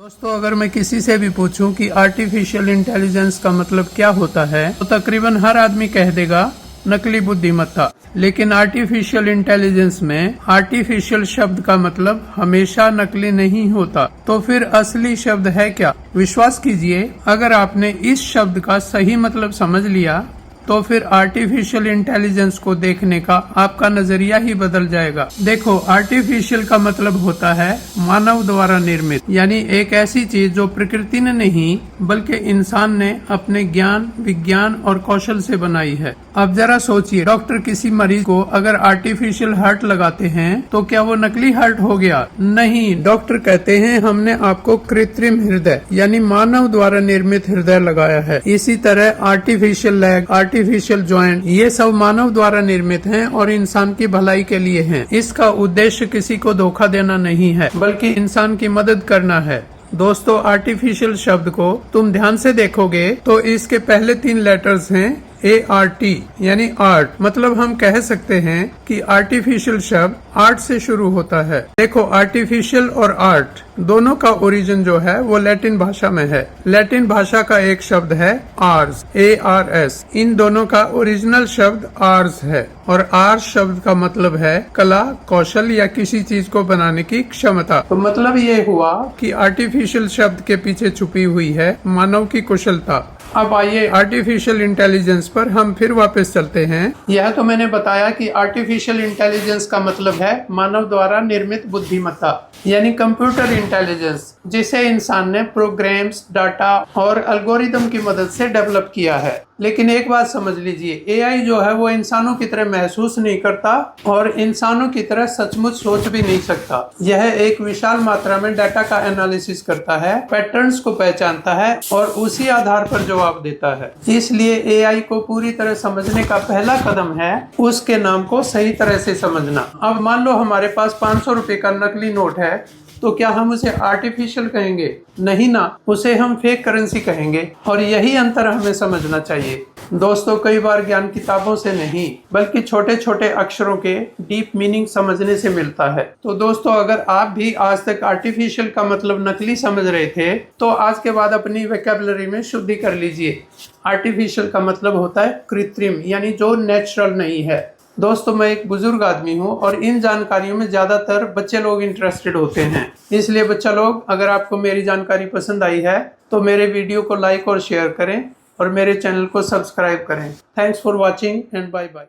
दोस्तों, अगर मैं किसी से भी पूछूं कि आर्टिफिशियल इंटेलिजेंस का मतलब क्या होता है तो तकरीबन हर आदमी कह देगा नकली बुद्धिमत्ता। लेकिन आर्टिफिशियल इंटेलिजेंस में आर्टिफिशियल शब्द का मतलब हमेशा नकली नहीं होता। तो फिर असली शब्द है क्या? विश्वास कीजिए, अगर आपने इस शब्द का सही मतलब समझ लिया तो फिर आर्टिफिशियल इंटेलिजेंस को देखने का आपका नजरिया ही बदल जाएगा। देखो, आर्टिफिशियल का मतलब होता है मानव द्वारा निर्मित, यानी एक ऐसी चीज जो प्रकृति ने नहीं बल्कि इंसान ने अपने ज्ञान, विज्ञान और कौशल से बनाई है। अब जरा सोचिए, डॉक्टर किसी मरीज को अगर आर्टिफिशियल हार्ट लगाते हैं तो क्या वो नकली हार्ट हो गया? नहीं, डॉक्टर कहते हैं हमने आपको कृत्रिम हृदय यानी मानव द्वारा निर्मित हृदय लगाया है। इसी तरह आर्टिफिशियल लेग, आर्टिफिशियल जॉइंट, ये सब मानव द्वारा निर्मित हैं और इंसान की भलाई के लिए हैं। इसका उद्देश्य किसी को धोखा देना नहीं है बल्कि इंसान की मदद करना है। दोस्तों, आर्टिफिशियल शब्द को तुम ध्यान से देखोगे तो इसके पहले 3 लेटर्स हैं ART यानी आर्ट। मतलब हम कह सकते हैं कि आर्टिफिशियल शब्द आर्ट से शुरू होता है। देखो, आर्टिफिशियल और आर्ट दोनों का ओरिजिन जो है वो लैटिन भाषा में है। लैटिन भाषा का एक शब्द है आर्स, ARS। इन दोनों का ओरिजिनल शब्द आर्स है और आर्स शब्द का मतलब है कला, कौशल या किसी चीज को बनाने की क्षमता। तो मतलब ये हुआ कि आर्टिफिशियल शब्द के पीछे छुपी हुई है मानव की कुशलता। अब आइए आर्टिफिशियल इंटेलिजेंस पर हम फिर वापस चलते हैं। यह तो मैंने बताया कि आर्टिफिशियल इंटेलिजेंस का मतलब है मानव द्वारा निर्मित बुद्धिमत्ता यानी कंप्यूटर इंटेलिजेंस, जिसे इंसान ने प्रोग्राम्स, डाटा और एल्गोरिदम की मदद से डेवलप किया है। लेकिन एक बात समझ लीजिए, AI जो है वो इंसानों की तरह महसूस नहीं करता और इंसानों की तरह सचमुच सोच भी नहीं सकता। यह एक विशाल मात्रा में डाटा का एनालिसिस करता है, पैटर्न्स को पहचानता है और उसी आधार पर जवाब देता है। इसलिए AI को पूरी तरह समझने का पहला कदम है उसके नाम को सही तरह से समझना। अब मान लो हमारे पास 500 रुपए का नकली नोट है, तो क्या हम उसे आर्टिफिशियल कहेंगे? नहीं ना, उसे हम फेक करेंसी कहेंगे। और यही अंतर हमें समझना चाहिए। दोस्तों, कई बार ज्ञान किताबों से नहीं बल्कि छोटे छोटे अक्षरों के डीप मीनिंग समझने से मिलता है। तो दोस्तों, अगर आप भी आज तक आर्टिफिशियल का मतलब नकली समझ रहे थे तो आज के बाद अपनी वोकैबुलरी में शुद्धि कर लीजिए। आर्टिफिशियल का मतलब होता है कृत्रिम, यानी जो नेचुरल नहीं है। दोस्तों, मैं एक बुजुर्ग आदमी हूँ और इन जानकारियों में ज्यादातर बच्चे लोग इंटरेस्टेड होते हैं। इसलिए बच्चा लोग, अगर आपको मेरी जानकारी पसंद आई है तो मेरे वीडियो को लाइक और शेयर करें और मेरे चैनल को सब्सक्राइब करें। Thanks for watching and bye bye.